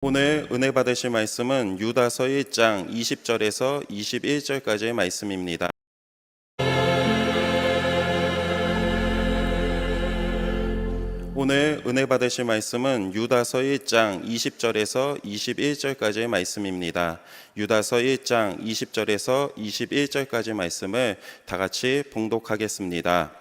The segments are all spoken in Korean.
오늘 은혜 받으실 말씀은 유다서 1장 20절에서 21절까지의 말씀입니다. 오늘 은혜 받으실 말씀은 유다서 1장 20절에서 21절까지의 말씀입니다. 유다서 1장 20절에서 21절까지 말씀을 다 같이 봉독하겠습니다.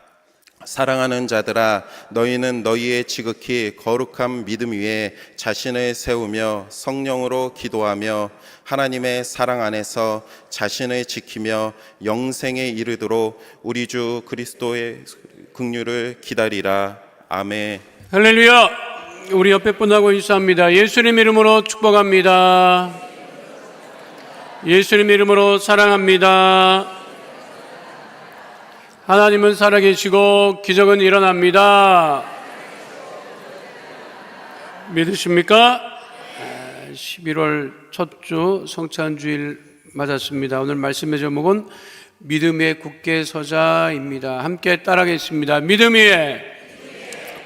사랑하는 자들아, 너희는 너희의 지극히 거룩한 믿음 위에 자신을 세우며 성령으로 기도하며 하나님의 사랑 안에서 자신을 지키며 영생에 이르도록 우리 주 그리스도의 긍휼을 기다리라. 아멘. 할렐루야. 우리 옆에 분하고 인사합니다. 예수님 이름으로 축복합니다. 예수님 이름으로 사랑합니다. 하나님은 살아계시고 기적은 일어납니다. 믿으십니까? 11월 첫 주 성찬주일 맞았습니다. 오늘 말씀의 제목은 믿음 위에 굳게 서자입니다. 함께 따라하겠습니다. 믿음 위에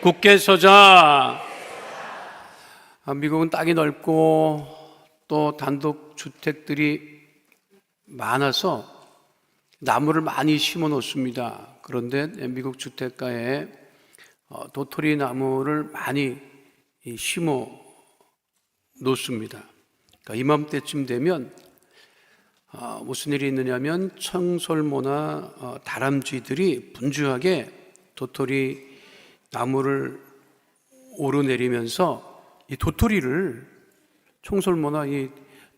굳게 서자. 미국은 땅이 넓고 또 단독 주택들이 많아서 나무를 많이 심어 놓습니다. 그런데 미국 주택가에 도토리 나무를 많이 심어 놓습니다. 그러니까 이맘때쯤 되면 무슨 일이 있느냐면 청설모나 다람쥐들이 분주하게 도토리 나무를 오르내리면서 이 도토리를 청설모나 이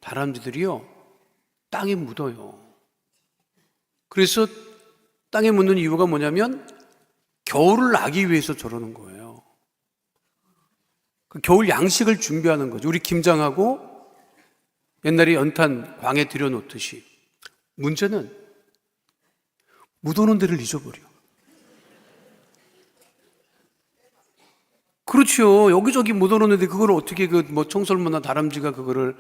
다람쥐들이요 땅에 묻어요. 그래서 땅에 묻는 이유가 뭐냐면 겨울을 나기 위해서 저러는 거예요. 그 겨울 양식을 준비하는 거죠. 우리 김장하고 옛날에 연탄 광에 들여놓듯이. 문제는 묻어놓은 데를 잊어버려. 그렇죠. 여기저기 묻어놓는데 그걸 어떻게 청설모나 다람쥐가 그거를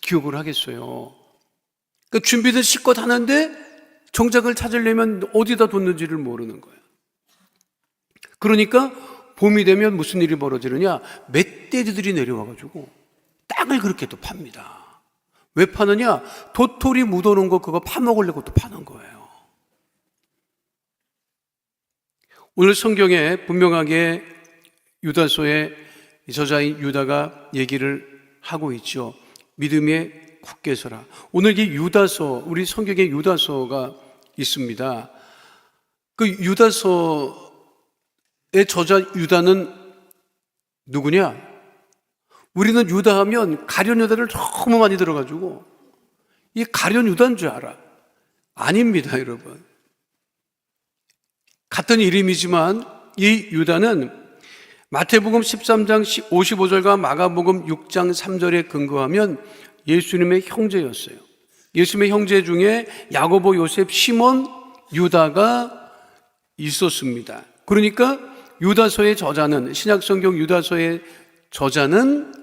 기억을 하겠어요. 그러니까 준비된 실컷 하는데 정작을 찾으려면 어디다 뒀는지를 모르는 거예요. 그러니까 봄이 되면 무슨 일이 벌어지느냐? 멧돼지들이 내려와가지고 땅을 그렇게 또 팝니다. 왜 파느냐? 도토리 묻어놓은 거 그거 파먹으려고 또 파는 거예요. 오늘 성경에 분명하게 유다서의 저자인 유다가 얘기를 하고 있죠. 믿음의 굳게 서라. 오늘 이 유다서, 우리 성경에 유다서가 있습니다. 그 유다서의 저자 유다는 누구냐? 우리는 유다 하면 가룟 유다를 너무 많이 들어가지고 이 가룟 유다인 줄 알아. 아닙니다, 여러분. 같은 이름이지만 이 유다는 마태복음 13장 55절과 마가복음 6장 3절에 근거하면 예수님의 형제였어요. 예수님의 형제 중에 야고보, 요셉, 시몬, 유다가 있었습니다. 그러니까 유다서의 저자는, 신약성경 유다서의 저자는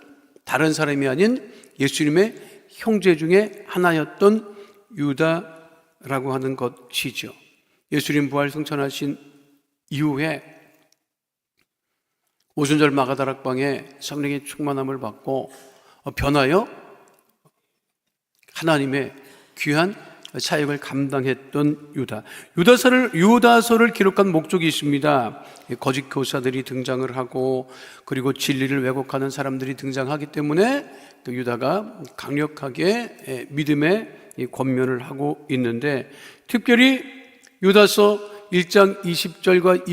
다른 사람이 아닌 예수님의 형제 중에 하나였던 유다라고 하는 것이죠. 예수님 부활 승천하신 이후에 오순절 마가다락방에 성령의 충만함을 받고 변하여 하나님의 귀한 사역을 감당했던 유다. 유다서를 기록한 목적이 있습니다. 거짓 교사들이 등장을 하고 그리고 진리를 왜곡하는 사람들이 등장하기 때문에 그 유다가 강력하게 믿음의 권면을 하고 있는데, 특별히 유다서 1장 20절과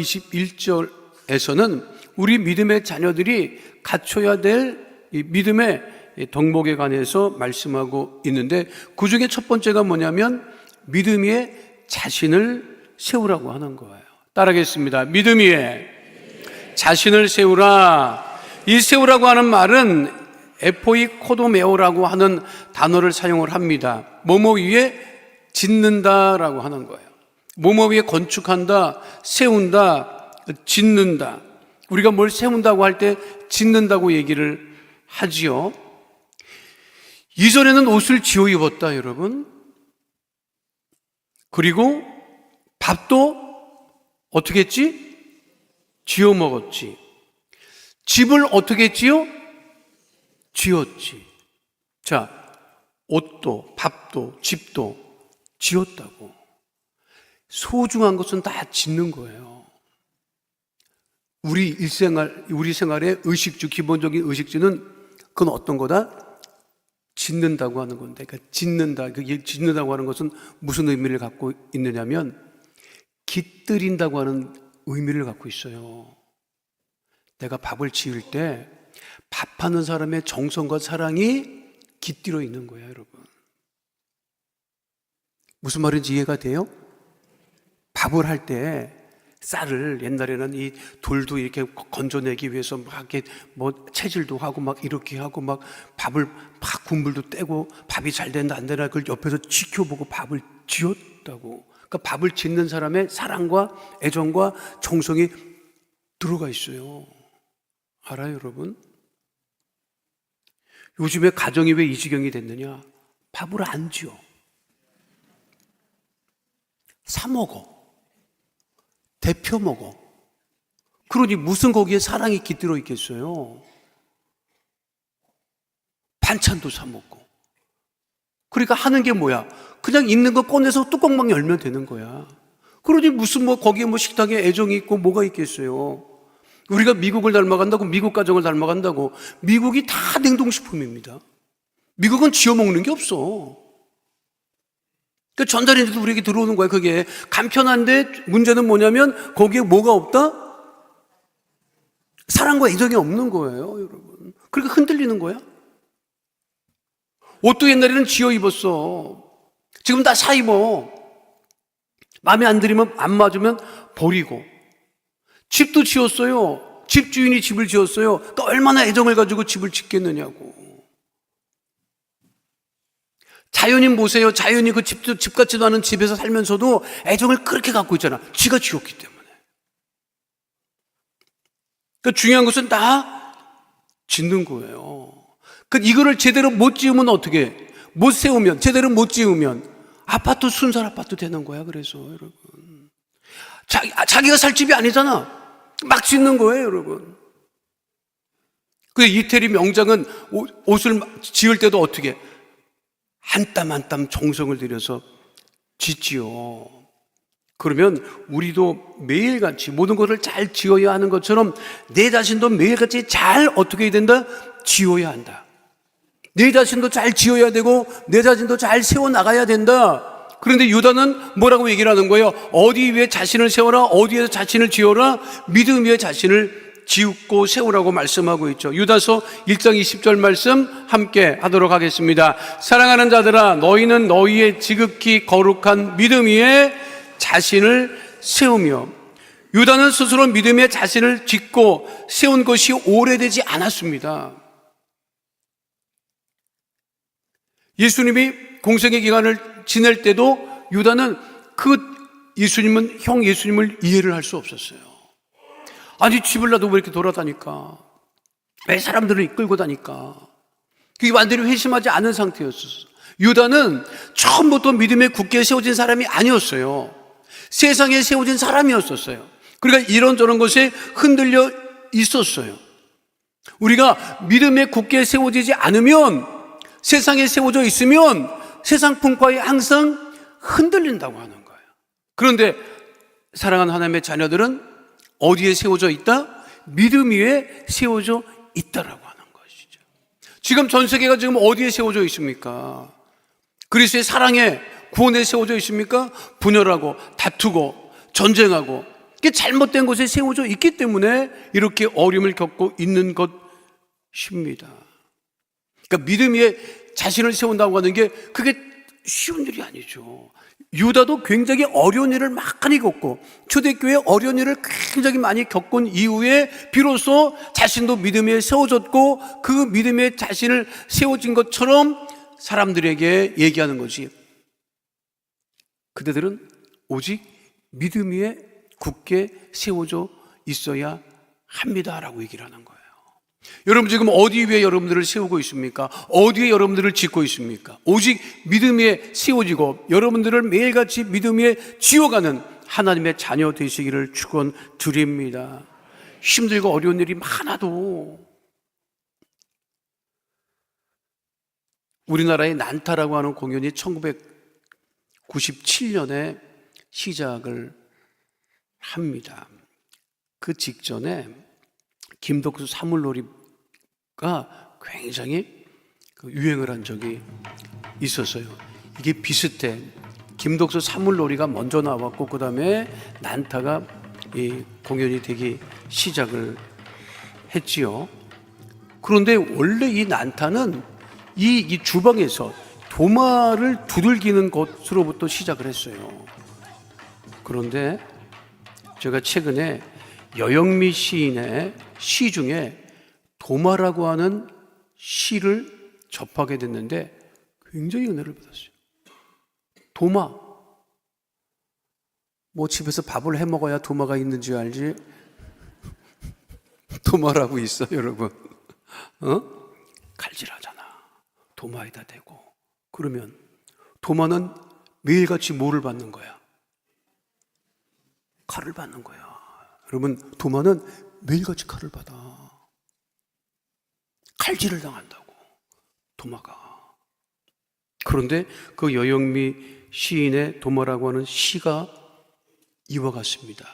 21절에서는 우리 믿음의 자녀들이 갖춰야 될 믿음의 덕목에 관해서 말씀하고 있는데, 그 중에 첫 번째가 뭐냐면 믿음 위에 자신을 세우라고 하는 거예요. 따라하겠습니다. 믿음 위에 자신을 세우라. 이 세우라고 하는 말은 에포이 코도메오라고 하는 단어를 사용을 합니다. 뭐뭐 위에 짓는다라고 하는 거예요. 뭐뭐 위에 건축한다, 세운다, 짓는다. 우리가 뭘 세운다고 할 때 짓는다고 얘기를 하지요. 이전에는 옷을 지어 입었다, 여러분. 그리고 밥도 어떻게 했지? 지어 먹었지. 집을 어떻게 했지요? 지었지. 자, 옷도 밥도 집도 지었다고. 소중한 것은 다 짓는 거예요. 우리 생활의 의식주, 기본적인 의식주는 그건 어떤 거다? 짓는다고 하는 건데, 그러니까 짓는다고 하는 것은 무슨 의미를 갖고 있느냐면, 깃들인다고 하는 의미를 갖고 있어요. 내가 밥을 지을 때 밥하는 사람의 정성과 사랑이 깃들어 있는 거예요, 여러분. 무슨 말인지 이해가 돼요? 밥을 할 때 쌀을 옛날에는 이 돌도 이렇게 건져내기 위해서 막 이렇게 뭐 채질도 하고 막 이렇게 하고 막 밥을 막 국물도 떼고 밥이 잘 된다 안 되나 그걸 옆에서 지켜보고 밥을 지었다고. 그러니까 밥을 짓는 사람의 사랑과 애정과 정성이 들어가 있어요. 알아요, 여러분? 요즘에 가정이 왜 이 지경이 됐느냐? 밥을 안 지어. 사 먹어. 데펴 먹어. 그러니 무슨 거기에 사랑이 깃들어 있겠어요? 반찬도 사 먹고. 그러니까 하는 게 뭐야? 그냥 있는 거 꺼내서 뚜껑만 열면 되는 거야. 그러니 무슨 뭐 거기에 뭐 식탁에 애정이 있고 뭐가 있겠어요? 우리가 미국을 닮아간다고, 미국 가정을 닮아간다고. 미국이 다 냉동식품입니다. 미국은 지어 먹는 게 없어. 그 전자레인지도 우리에게 들어오는 거야. 그게 간편한데 문제는 뭐냐면 거기에 뭐가 없다? 사랑과 애정이 없는 거예요, 여러분. 그러니까 흔들리는 거야. 옷도 옛날에는 지어 입었어. 지금 다 사 입어. 마음에 안 들으면, 안 맞으면 버리고. 집도 지었어요. 집주인이 집을 지었어요. 그러니까 얼마나 애정을 가지고 집을 짓겠느냐고. 자연인 보세요. 자연이 그 집 같지도 않은 집에서 살면서도 애정을 그렇게 갖고 있잖아. 지가 지었기 때문에. 그러니까 중요한 것은 다 짓는 거예요. 이거를 제대로 못 지으면 어떻게? 못 세우면, 제대로 못 지으면 아파트 순살 아파트 되는 거야. 그래서 여러분, 자기가 살 집이 아니잖아. 막 짓는 거예요, 여러분. 그 이태리 명장은 옷을 지을 때도 어떻게? 한 땀 한 땀 정성을 들여서 짓지요. 그러면 우리도 매일같이 모든 것을 잘 지어야 하는 것처럼 내 자신도 매일같이 잘 어떻게 해야 된다? 지어야 한다. 내 자신도 잘 지어야 되고 내 자신도 잘 세워나가야 된다. 그런데 유다는 뭐라고 얘기를 하는 거예요? 어디 위에 자신을 세워라, 어디에서 자신을 지어라, 믿음 위에 자신을 지우고 세우라고 말씀하고 있죠. 유다서 1장 20절 말씀 함께 하도록 하겠습니다. 사랑하는 자들아, 너희는 너희의 지극히 거룩한 믿음 위에 자신을 세우며. 유다는 스스로 믿음에 자신을 짓고 세운 것이 오래되지 않았습니다. 예수님이 공생의 기간을 지낼 때도 유다는 형 예수님을 이해를 할 수 없었어요. 아니, 집을 놔두고 왜 이렇게 돌아다니까? 왜 사람들을 이끌고 다니까? 그게 완전히 회심하지 않은 상태였었어. 유다는 처음부터 믿음에 굳게 세워진 사람이 아니었어요. 세상에 세워진 사람이었었어요. 그러니까 이런저런 것에 흔들려 있었어요. 우리가 믿음에 굳게 세워지지 않으면, 세상에 세워져 있으면 세상 풍파에 항상 흔들린다고 하는 거예요. 그런데 사랑하는 하나님의 자녀들은 어디에 세워져 있다? 믿음 위에 세워져 있다라고 하는 것이죠. 지금 전 세계가 지금 어디에 세워져 있습니까? 그리스도의 사랑에, 구원에 세워져 있습니까? 분열하고 다투고 전쟁하고, 이게 잘못된 곳에 세워져 있기 때문에 이렇게 어려움을 겪고 있는 것입니다. 그러니까 믿음 위에 자신을 세운다고 하는 게 그게 쉬운 일이 아니죠. 유다도 굉장히 어려운 일을 많이 겪고 초대교회 어려운 일을 굉장히 많이 겪은 이후에 비로소 자신도 믿음에 세워졌고 그 믿음에 자신을 세워진 것처럼 사람들에게 얘기하는 거지. 그대들은 오직 믿음 위에 굳게 세워져 있어야 합니다라고 얘기를 하는 거예요. 여러분 지금 어디 위에 여러분들을 세우고 있습니까? 어디에 여러분들을 짓고 있습니까? 오직 믿음 위에 세워지고 여러분들을 매일같이 믿음 위에 지어가는 하나님의 자녀 되시기를 축원드립니다. 힘들고 어려운 일이 많아도 우리나라의 난타라고 하는 공연이 1997년에 시작을 합니다. 그 직전에 김덕수 사물놀이가 굉장히 유행을 한 적이 있었어요. 이게 비슷해. 김덕수 사물놀이가 먼저 나왔고 그 다음에 난타가 이 공연이 되기 시작을 했지요. 그런데 원래 이 난타는 이 주방에서 도마를 두들기는 것으로부터 시작을 했어요. 그런데 제가 최근에 여영미 시인의 시 중에 도마라고 하는 시를 접하게 됐는데 굉장히 은혜를 받았어요. 도마. 뭐 집에서 밥을 해 먹어야 도마가 있는지 알지? 도마라고 있어, 여러분. 칼질하잖아. 도마에다 대고. 그러면 도마는 매일같이 뭐를 받는 거야? 칼을 받는 거야. 여러분, 도마는 매일같이 칼을 받아. 칼질을 당한다고, 도마가. 그런데 그 여영미 시인의 도마라고 하는 시가 이와 같습니다.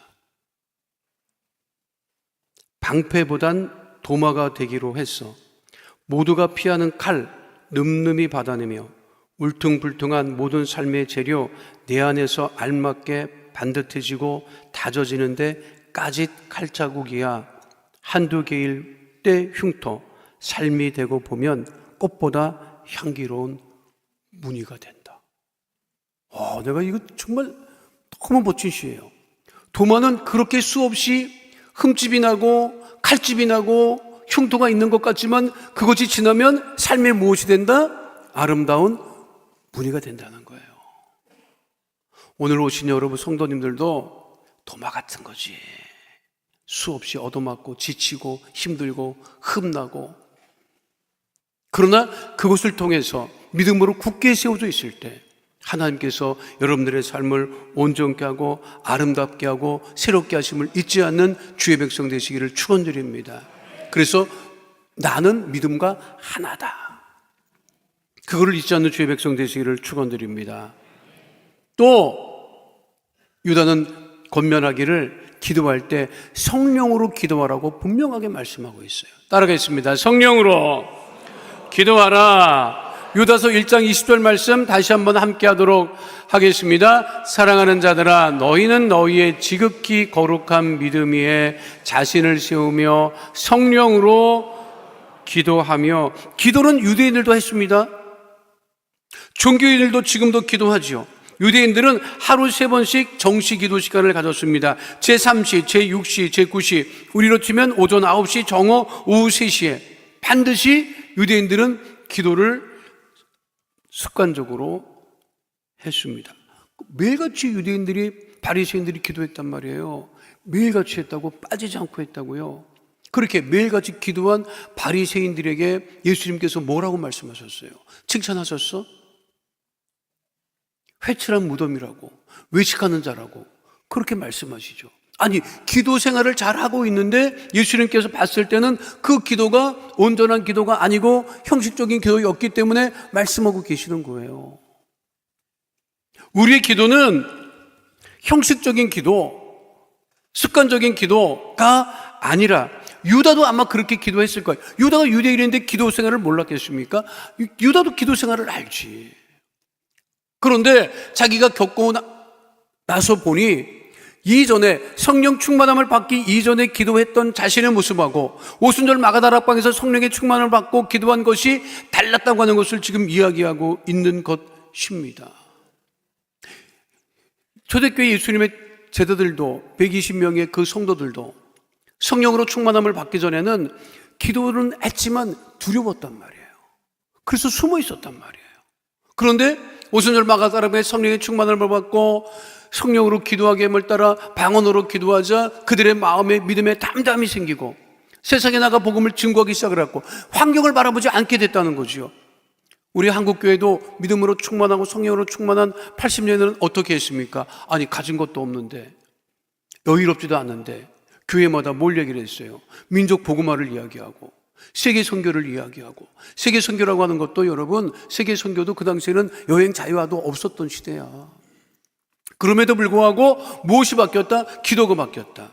방패보단 도마가 되기로 했어. 모두가 피하는 칼 늠름히 받아내며 울퉁불퉁한 모든 삶의 재료 내 안에서 알맞게 반듯해지고 다져지는데 까짓 칼자국이야. 한두 개일 때 흉터 삶이 되고 보면 꽃보다 향기로운 무늬가 된다. 내가 이거 정말 너무 멋진 시예요. 도마는 그렇게 수없이 흠집이 나고 칼집이 나고 흉터가 있는 것 같지만 그것이 지나면 삶에 무엇이 된다? 아름다운 무늬가 된다는 거예요. 오늘 오신 여러분 성도님들도 도마 같은 거지. 수없이 얻어맞고 지치고 힘들고 흠나고, 그러나 그것을 통해서 믿음으로 굳게 세워져 있을 때 하나님께서 여러분들의 삶을 온전케 하고 아름답게 하고 새롭게 하심을 잊지 않는 주의 백성 되시기를 축원드립니다. 그래서 나는 믿음과 하나다. 그거를 잊지 않는 주의 백성 되시기를 축원드립니다. 또 유다는 권면하기를 기도할 때 성령으로 기도하라고 분명하게 말씀하고 있어요. 따라가겠습니다. 성령으로 기도하라. 유다서 1장 20절 말씀 다시 한번 함께 하도록 하겠습니다. 사랑하는 자들아, 너희는 너희의 지극히 거룩한 믿음 위에 자신을 세우며 성령으로 기도하며. 기도는 유대인들도 했습니다. 종교인들도 지금도 기도하지요. 유대인들은 하루 3번씩 정시 기도 시간을 가졌습니다. 제3시, 제6시, 제9시, 우리로 치면 오전 9시, 정오 오후 3시에 반드시 유대인들은 기도를 습관적으로 했습니다. 매일같이 유대인들이, 바리새인들이 기도했단 말이에요. 매일같이 했다고, 빠지지 않고 했다고요. 그렇게 매일같이 기도한 바리새인들에게 예수님께서 뭐라고 말씀하셨어요? 칭찬하셨어? 회칠한 무덤이라고, 외식하는 자라고 그렇게 말씀하시죠. 아니, 기도 생활을 잘하고 있는데 예수님께서 봤을 때는 그 기도가 온전한 기도가 아니고 형식적인 기도였기 때문에 말씀하고 계시는 거예요. 우리의 기도는 형식적인 기도, 습관적인 기도가 아니라, 유다도 아마 그렇게 기도했을 거예요. 유다가 유대인인데 기도 생활을 몰랐겠습니까? 유다도 기도 생활을 알지. 그런데 자기가 겪고 나서 보니 이전에 성령 충만함을 받기 이전에 기도했던 자신의 모습하고 오순절 마가다락방에서 성령의 충만을 받고 기도한 것이 달랐다고 하는 것을 지금 이야기하고 있는 것입니다. 초대교회 예수님의 제자들도 120명의 그 성도들도 성령으로 충만함을 받기 전에는 기도는 했지만 두려웠단 말이에요. 그래서 숨어 있었단 말이에요. 그런데 오순절 마가다락방에 성령의 충만을 받고 성령으로 기도하게 함을 따라 방언으로 기도하자 그들의 마음에 믿음에 담담이 생기고 세상에 나가 복음을 증거하기 시작을 했고 환경을 바라보지 않게 됐다는 거죠. 우리 한국교회도 믿음으로 충만하고 성령으로 충만한 80년에는 어떻게 했습니까? 아니, 가진 것도 없는데, 여유롭지도 않은데 교회마다 뭘 얘기를 했어요? 민족 복음화를 이야기하고 세계 선교를 이야기하고, 세계 선교라고 하는 것도 여러분, 세계 선교도 그 당시에는 여행 자유화도 없었던 시대야. 그럼에도 불구하고 무엇이 바뀌었다? 기도가 바뀌었다.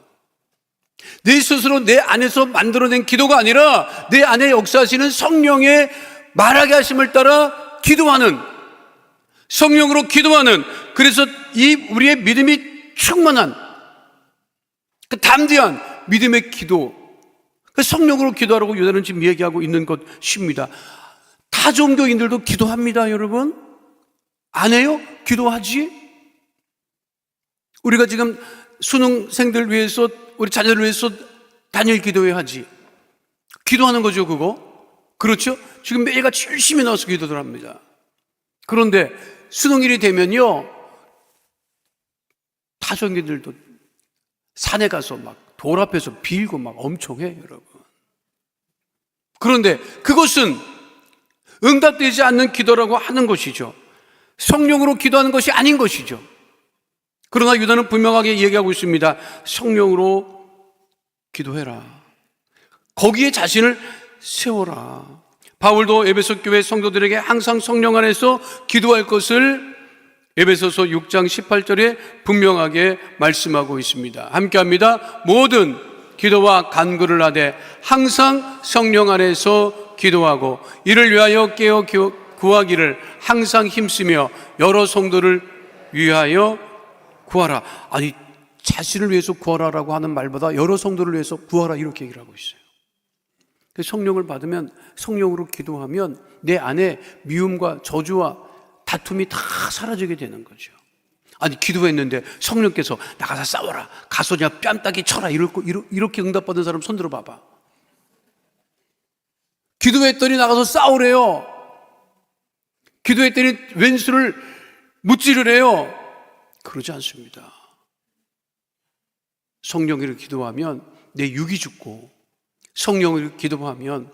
내 스스로 내 안에서 만들어낸 기도가 아니라 내 안에 역사하시는 성령의 말하게 하심을 따라 기도하는, 성령으로 기도하는, 그래서 이 우리의 믿음이 충만한 그 담대한 믿음의 기도, 그 성령으로 기도하라고 유다는 지금 얘기하고 있는 것입니다. 타 종교인들도 기도합니다, 여러분. 안 해요? 기도하지? 우리가 지금 수능생들 위해서, 우리 자녀를 위해서 단일 기도회 하지. 기도하는 거죠, 그거. 그렇죠? 지금 매일같이 열심히 나와서 기도를 합니다. 그런데 수능일이 되면요, 타종교인들도 산에 가서 막 돌 앞에서 빌고 막 엄청 해, 여러분. 그런데 그것은 응답되지 않는 기도라고 하는 것이죠. 성령으로 기도하는 것이 아닌 것이죠. 그러나 유다는 분명하게 얘기하고 있습니다. 성령으로 기도해라. 거기에 자신을 세워라. 바울도 에베소 교회 성도들에게 항상 성령 안에서 기도할 것을 에베소서 6장 18절에 분명하게 말씀하고 있습니다. 함께합니다. 모든 기도와 간구를 하되 항상 성령 안에서 기도하고 이를 위하여 깨어 구하기를 항상 힘쓰며 여러 성도를 위하여 구하라. 아니, 자신을 위해서 구하라라고 하는 말보다 여러 성도를 위해서 구하라, 이렇게 얘기를 하고 있어요. 성령을 받으면, 성령으로 기도하면 내 안에 미움과 저주와 다툼이 다 사라지게 되는 거죠. 아니, 기도했는데 성령께서 나가서 싸워라, 가서 그냥 뺨따기 쳐라, 이렇게 응답받은 사람 손 들어 봐봐. 기도했더니 나가서 싸우래요. 기도했더니 왼수를 무찌르래요. 그러지 않습니다. 성령으로 기도하면 내 육이 죽고, 성령으로 기도하면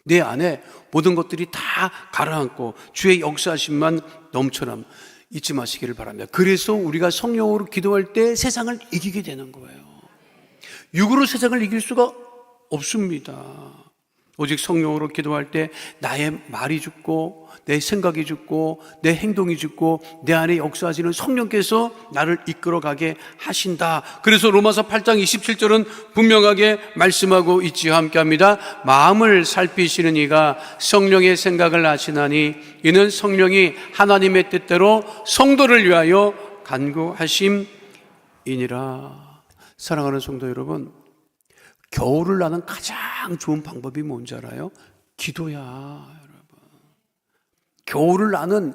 내 안에 모든 것들이 다 가라앉고 주의 역사하심만 넘쳐남. 잊지 마시기를 바랍니다. 그래서 우리가 성령으로 기도할 때 세상을 이기게 되는 거예요. 육으로 세상을 이길 수가 없습니다. 오직 성령으로 기도할 때 나의 말이 죽고 내 생각이 죽고 내 행동이 죽고 내 안에 역사하시는 성령께서 나를 이끌어가게 하신다. 그래서 로마서 8장 27절은 분명하게 말씀하고 있지요. 함께합니다. 마음을 살피시는 이가 성령의 생각을 아시나니 이는 성령이 하나님의 뜻대로 성도를 위하여 간구하심이니라. 사랑하는 성도 여러분, 겨울을 나는 가장 좋은 방법이 뭔지 알아요? 기도야, 여러분. 겨울을 나는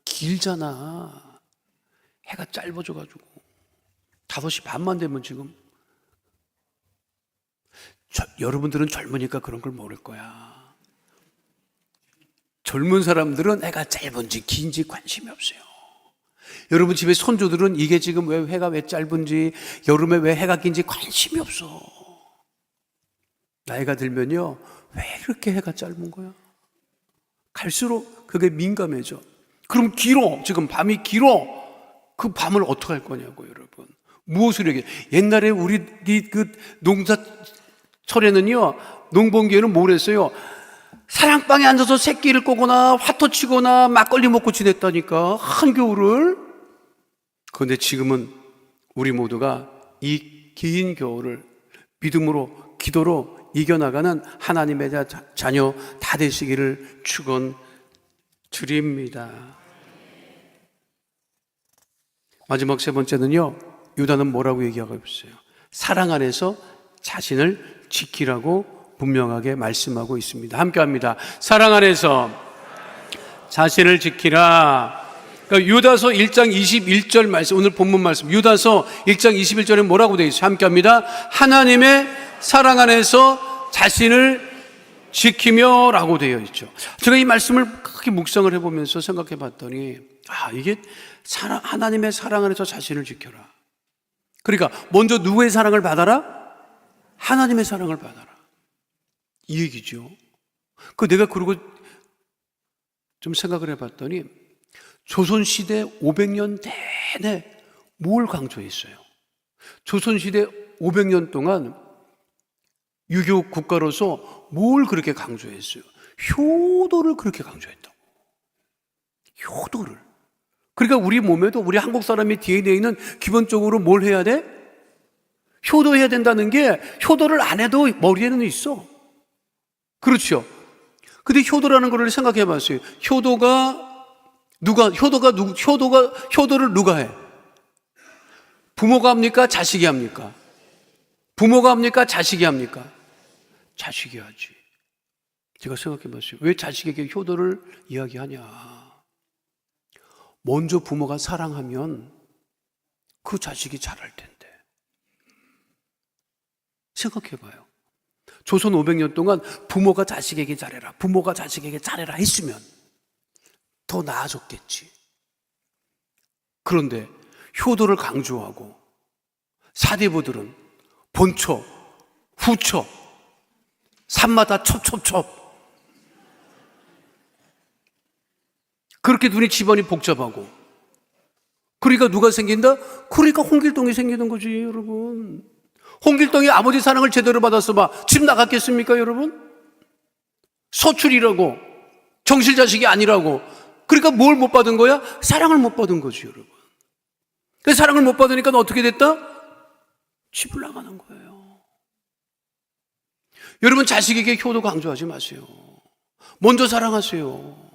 길잖아. 해가 짧아져가지고 5시 반만 되면 지금 여러분들은 젊으니까 그런 걸 모를 거야. 젊은 사람들은 해가 짧은지 긴지 관심이 없어요. 여러분 집에 손주들은 이게 지금 왜 해가 왜 짧은지, 여름에 왜 해가 긴지 관심이 없어. 나이가 들면요, 왜 이렇게 해가 짧은 거야? 갈수록 그게 민감해져. 그럼 길어. 지금 밤이 길어. 그 밤을 어떻게 할 거냐고, 여러분. 무엇을 얘기해? 옛날에 우리 그 농사철에는요, 농번기에는 뭘 했어요? 사랑방에 앉아서 새끼를 꼬거나 화토 치거나 막걸리 먹고 지냈다니까, 한겨울을. 그런데 지금은 우리 모두가 이 긴 겨울을 믿음으로, 기도로 이겨나가는 하나님의 자녀 다 되시기를 축원드립니다. 마지막 세 번째는요, 유다는 뭐라고 얘기하고 있어요? 사랑 안에서 자신을 지키라고 분명하게 말씀하고 있습니다. 함께합니다. 사랑 안에서 자신을 지키라. 그러니까 유다서 1장 21절 말씀, 오늘 본문 말씀, 유다서 1장 21절에 뭐라고 되어 있어요? 함께합니다. 하나님의 사랑 안에서 자신을 지키며 라고 되어 있죠. 제가 이 말씀을 크게 묵상을 해보면서 생각해 봤더니, 이게 하나님의 사랑 안에서 자신을 지켜라. 그러니까 먼저 누구의 사랑을 받아라? 하나님의 사랑을 받아라, 이 얘기죠. 내가 그러고 좀 생각을 해봤더니 조선시대 500년 내내 뭘 강조했어요? 조선시대 500년 동안 유교 국가로서 뭘 그렇게 강조했어요? 효도를 그렇게 강조했다고. 효도를. 그러니까 우리 몸에도 우리 한국 사람의 DNA는 기본적으로 뭘 해야 돼? 효도해야 된다는 게 효도를 안 해도 머리에는 있어. 그렇죠? 근데 효도라는 걸 생각해 봤어요. 효도를 누가 해? 부모가 합니까? 자식이 합니까? 부모가 합니까? 자식이 합니까? 자식이 하지. 제가 생각해 봤어요. 왜 자식에게 효도를 이야기하냐? 먼저 부모가 사랑하면 그 자식이 잘할 텐데. 생각해 봐요. 조선 500년 동안 부모가 자식에게 잘해라, 부모가 자식에게 잘해라 했으면 더 나아졌겠지. 그런데 효도를 강조하고 사대부들은 본초, 후초, 산마다 첩첩첩 그렇게 눈이 집안이 복잡하고 그러니까 누가 생긴다? 그러니까 홍길동이 생기는 거지 여러분. 홍길동이 아버지 사랑을 제대로 받았어봐 집 나갔겠습니까 여러분? 서출이라고 정실자식이 아니라고. 그러니까 뭘 못 받은 거야? 사랑을 못 받은 거지 여러분. 그 사랑을 못 받으니까 어떻게 됐다? 집을 나가는 거예요. 여러분 자식에게 효도 강조하지 마세요. 먼저 사랑하세요.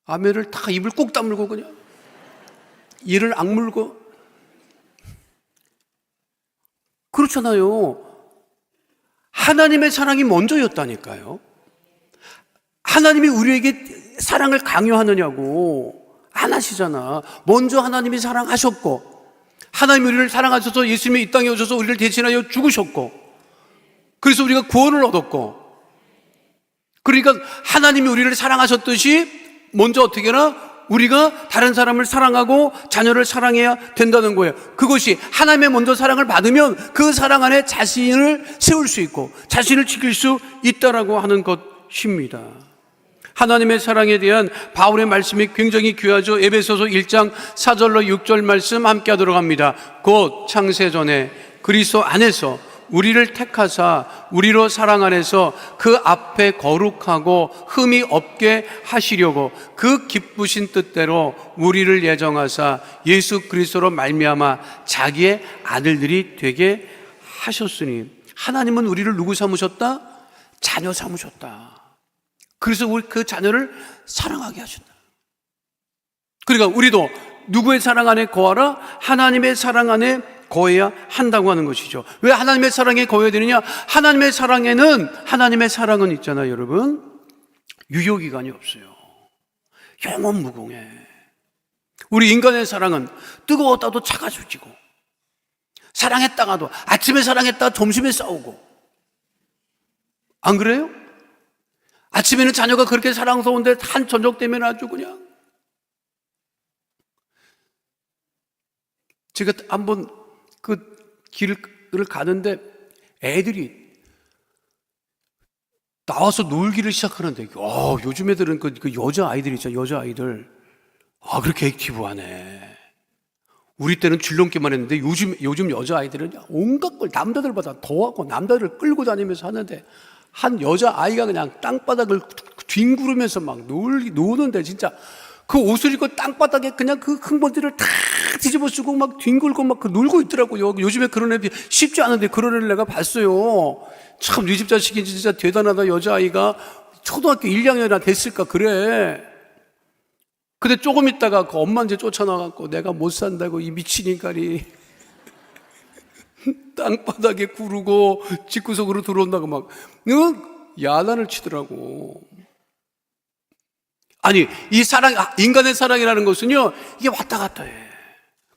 아메를 다 입을 꼭 다물고 그냥 이를 악물고 그렇잖아요. 하나님의 사랑이 먼저였다니까요. 하나님이 우리에게 사랑을 강요하느냐고 안 하시잖아. 먼저 하나님이 사랑하셨고 하나님이 우리를 사랑하셔서 예수님이 이 땅에 오셔서 우리를 대신하여 죽으셨고 그래서 우리가 구원을 얻었고 그러니까 하나님이 우리를 사랑하셨듯이 먼저 어떻게 하나? 우리가 다른 사람을 사랑하고 자녀를 사랑해야 된다는 거예요. 그것이 하나님의 먼저 사랑을 받으면 그 사랑 안에 자신을 세울 수 있고 자신을 지킬 수 있다라고 하는 것입니다. 하나님의 사랑에 대한 바울의 말씀이 굉장히 귀하죠. 에베소서 1장 4절로 6절 말씀 함께 하도록 합니다. 곧 창세전에 그리스도 안에서 우리를 택하사 우리로 사랑 안에서 그 앞에 거룩하고 흠이 없게 하시려고 그 기쁘신 뜻대로 우리를 예정하사 예수 그리스도로 말미암아 자기의 아들들이 되게 하셨으니 하나님은 우리를 누구 삼으셨다? 자녀 삼으셨다. 그래서 우리 그 자녀를 사랑하게 하셨다. 그러니까 우리도 누구의 사랑 안에 거하라? 하나님의 사랑 안에 거해야 한다고 하는 것이죠. 왜 하나님의 사랑에 거해야 되느냐? 하나님의 사랑은 있잖아요 여러분. 유효기간이 없어요. 영원 무궁해. 우리 인간의 사랑은 뜨거웠다도 차가워지고 사랑했다가도 아침에 사랑했다가 점심에 싸우고 안 그래요? 아침에는 자녀가 그렇게 사랑스러운데 한 저녁 되면 아주 그냥 제가 한번 그 길을 가는데 애들이 나와서 놀기를 시작하는데 요즘 애들은 그 여자아이들 있잖아요. 여자아이들 그렇게 액티브하네. 우리 때는 줄넘기만 했는데 요즘 여자아이들은 온갖 걸 남자들보다 더하고 남자들을 끌고 다니면서 하는데 한 여자아이가 그냥 땅바닥을 뒹구르면서 막 노는데 진짜 그 옷을 입고 땅바닥에 그냥 그 흙먼지를 다 뒤집어 쓰고 막 뒹굴고 막 놀고 있더라고요. 요즘에 그런 애들이 쉽지 않은데 그런 애를 내가 봤어요. 참 네 집 자식이 진짜 대단하다. 여자아이가 초등학교 1, 2학년이나 됐을까 그래. 근데 조금 있다가 그 엄마 이제 쫓아나갖고 내가 못 산다고 이 미친 인간이 땅바닥에 구르고 집구석으로 들어온다고 막 야단을 치더라고. 아니 이 사랑, 인간의 사랑이라는 것은요 이게 왔다 갔다 해.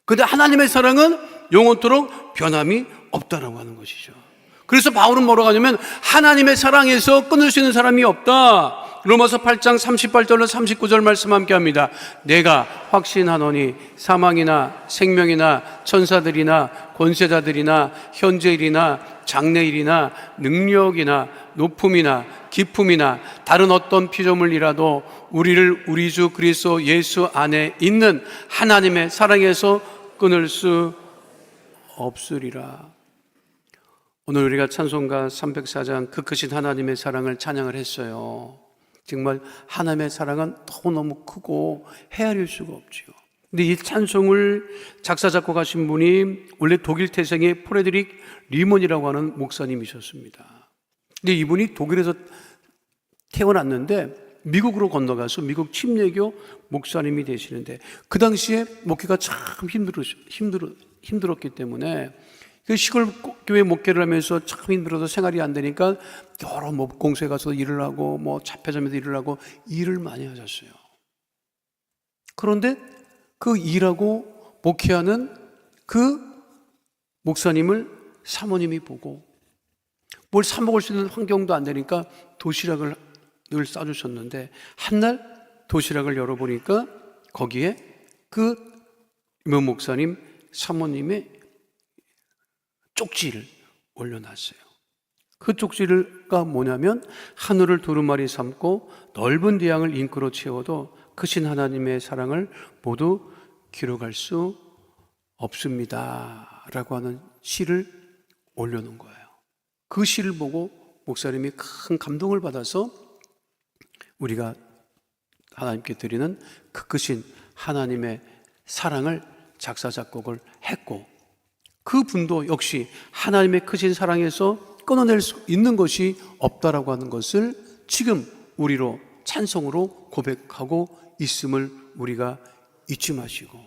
근데 하나님의 사랑은 영원토록 변함이 없다라고 하는 것이죠. 그래서 바울은 뭐라고 하냐면 하나님의 사랑에서 끊을 수 있는 사람이 없다. 로마서 8장 38절로 39절 말씀 함께 합니다. 내가 확신하노니 사망이나 생명이나 천사들이나 권세자들이나 현재일이나 장래일이나 능력이나 높음이나 기품이나 다른 어떤 피조물이라도 우리를 우리 주 그리스도 예수 안에 있는 하나님의 사랑에서 끊을 수 없으리라. 오늘 우리가 찬송가 304장 그 크신 하나님의 사랑을 찬양을 했어요. 정말 하나님의 사랑은 너무 크고 헤아릴 수가 없지요. 근데 이 찬송을 작사 작곡하신 분이 원래 독일 태생의 프레드릭 리먼이라고 하는 목사님이셨습니다. 근데 이분이 독일에서 태어났는데 미국으로 건너가서 미국 침례교 목사님이 되시는데, 그 당시에 목회가 참 힘들었기 때문에 그 시골 교회 목회를 하면서 참 힘들어서 생활이 안 되니까 여러 공소에 가서 일을 하고 자폐점에서 일을 하고 일을 많이 하셨어요. 그런데 그 일하고 목회하는 그 목사님을 사모님이 보고 뭘 사 먹을 수 있는 환경도 안 되니까 도시락을 늘 싸주셨는데, 한날 도시락을 열어보니까 거기에 그 명 목사님 사모님의 쪽지를 올려놨어요. 그 쪽지가 뭐냐면, 하늘을 두루마리 삼고 넓은 대양을 잉크로 채워도 크신 하나님의 사랑을 모두 기록할 수 없습니다 라고 하는 시를 올려놓은 거예요. 그 시를 보고 목사님이 큰 감동을 받아서 우리가 하나님께 드리는 그 크신 하나님의 사랑을 작사 작곡을 했고, 그 분도 역시 하나님의 크신 사랑에서 끊어낼 수 있는 것이 없다라고 하는 것을 지금 우리로 찬송으로 고백하고 있음을 우리가 잊지 마시고,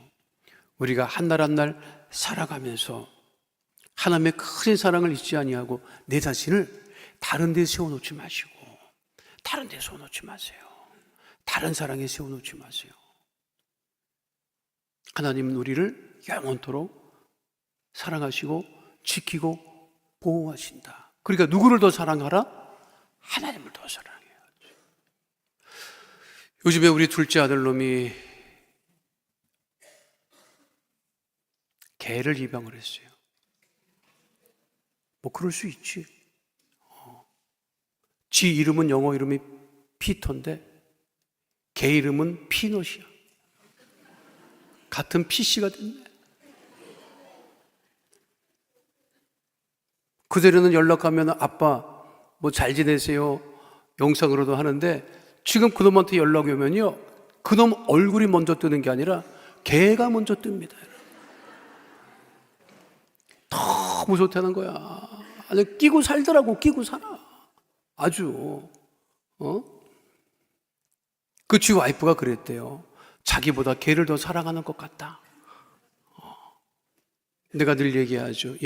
우리가 한 날 한 날 살아가면서 하나님의 크신 사랑을 잊지 아니하고 내 자신을 다른 데 세워놓지 마시고, 다른 데 세워놓지 마세요. 다른 사랑에 세워놓지 마세요. 하나님은 우리를 영원토록 사랑하시고 지키고 보호하신다. 그러니까 누구를 더 사랑하라? 하나님을 더 사랑해야지. 요즘에 우리 둘째 아들놈이 개를 입양을 했어요. 그럴 수 있지. 지 이름은 영어 이름이 피터인데 개 이름은 피넛이야. 같은 PC가 됐네. 그대로는 연락하면 아빠 잘 지내세요 영상으로도 하는데, 지금 그놈한테 연락이 오면요, 그놈 얼굴이 먼저 뜨는 게 아니라 개가 먼저 뜹니다. 너무 좋다는 거야. 아니, 끼고 살더라고. 끼고 살아. 아주 그 지 와이프가 그랬대요. 자기보다 개를 더 사랑하는 것 같다. 내가 늘 얘기하죠.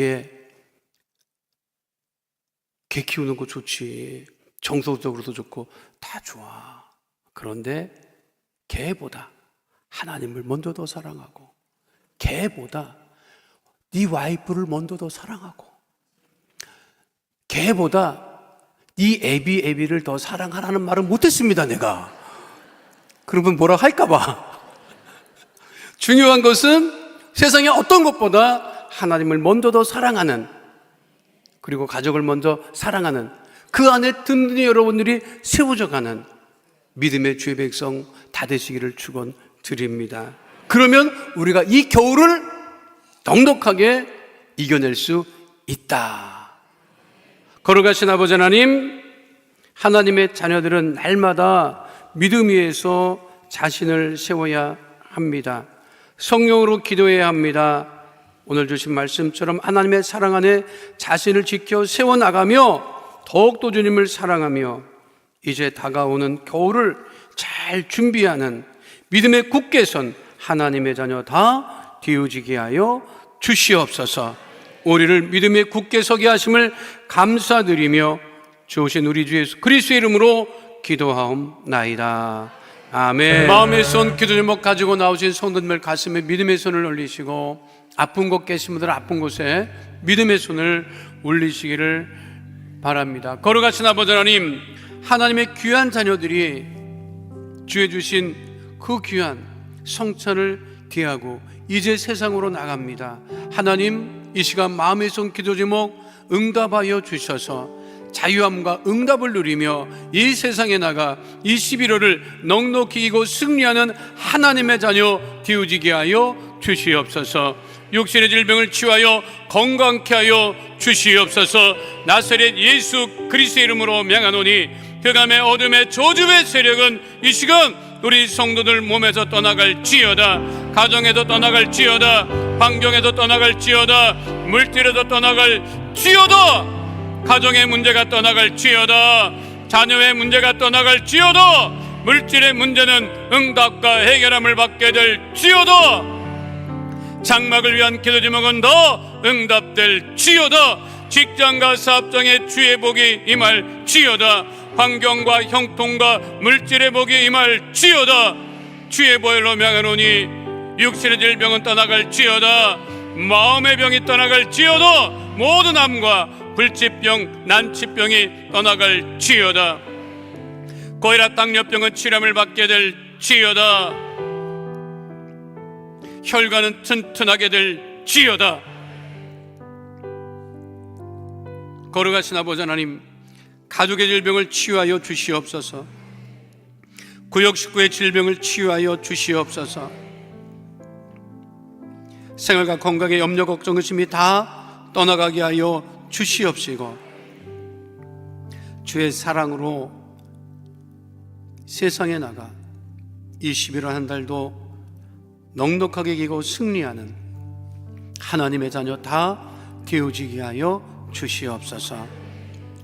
개 키우는 거 좋지. 정서적으로도 좋고 다 좋아. 그런데 개보다 하나님을 먼저 더 사랑하고, 개보다 네 와이프를 먼저 더 사랑하고, 개보다 네 애비를 더 사랑하라는 말은 못했습니다, 내가. 그러면 뭐라 할까봐. 중요한 것은 세상의 어떤 것보다 하나님을 먼저 더 사랑하는, 그리고 가족을 먼저 사랑하는, 그 안에 든든히 여러분들이 세워져 가는 믿음의 주의 백성 다 되시기를 축원드립니다. 그러면 우리가 이 겨울을 넉넉하게 이겨낼 수 있다. 걸어가신 아버지 하나님, 하나님의 자녀들은 날마다 믿음 위에서 자신을 세워야 합니다. 성령으로 기도해야 합니다. 오늘 주신 말씀처럼 하나님의 사랑 안에 자신을 지켜 세워나가며 더욱더 주님을 사랑하며 이제 다가오는 겨울을 잘 준비하는 믿음의 굳게 선 하나님의 자녀 다 되어지게 하여 주시옵소서. 우리를 믿음에 굳게 서게 하심을 감사드리며 주오신 우리 주 예수 그리스도의 이름으로 기도하옵나이다. 아멘. 마음의 손 기도 제목 가지고 나오신 성도님들 가슴에 믿음의 손을 올리시고, 아픈 곳 계신 분들 아픈 곳에 믿음의 손을 올리시기를 바랍니다. 걸어가신 아버지 하나님, 하나님의 귀한 자녀들이 주에 주신 그 귀한 성찬을 대하고 이제 세상으로 나갑니다. 하나님, 이 시간 마음의 손 기도 제목 응답하여 주셔서 자유함과 응답을 누리며 이 세상에 나가 이 11월을 넉넉히 이기고 승리하는 하나님의 자녀 되어지게 하여 주시옵소서. 육신의 질병을 치유하여 건강케 하여 주시옵소서. 나사렛 예수 그리스도의 이름으로 명하노니 흑암의 어둠의 저주의 세력은 이 시간 우리 성도들 몸에서 떠나갈지어다. 가정에도 떠나갈지어다. 환경에도 떠나갈지어다. 물질에도 떠나갈지어다. 가정의 문제가 떠나갈지어다. 자녀의 문제가 떠나갈지어다. 물질의 문제는 응답과 해결함을 받게 될지어다. 장막을 위한 기도 제목은 더 응답될지어다. 직장과 사업장의 주의 복이 임할지어다. 환경과 형통과 물질의 복이 임할지어다. 주의 보혈로 명하노니 육신의 질병은 떠나갈지어다. 마음의 병이 떠나갈지어다. 모든 암과 불치병, 난치병이 떠나갈지어다. 고혈압, 당뇨병은 치료를 받게 될지어다. 혈관은 튼튼하게 될지어다. 거룩하신 아버지 하나님, 가족의 질병을 치유하여 주시옵소서. 구역 식구의 질병을 치유하여 주시옵소서. 생활과 건강의 염려, 걱정, 의심이 다 떠나가게 하여 주시옵시고, 주의 사랑으로 세상에 나가 이 11월 한 달도 넉넉하게 이기고 승리하는 하나님의 자녀 다 되어지게 하여 주시옵소서.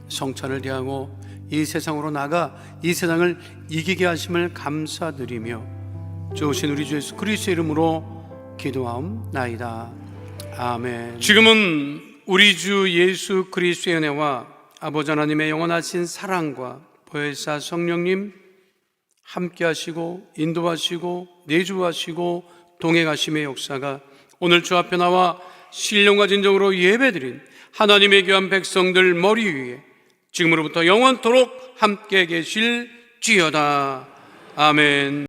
성찬을 대하고 이 세상으로 나가 이 세상을 이기게 하심을 감사드리며 주신 우리 주 예수 그리스도의 이름으로 기도하옵나이다. 아멘. 지금은 우리 주 예수 그리스도의 은혜와 아버지 하나님의 영원하신 사랑과 보혜사 성령님 함께 하시고 인도하시고 내주하시고 동행하심의 역사가 오늘 주 앞에 나와 신령과 진정으로 예배드린 하나님의 귀한 백성들 머리 위에 지금으로부터 영원토록 함께 계실지어다. 아멘.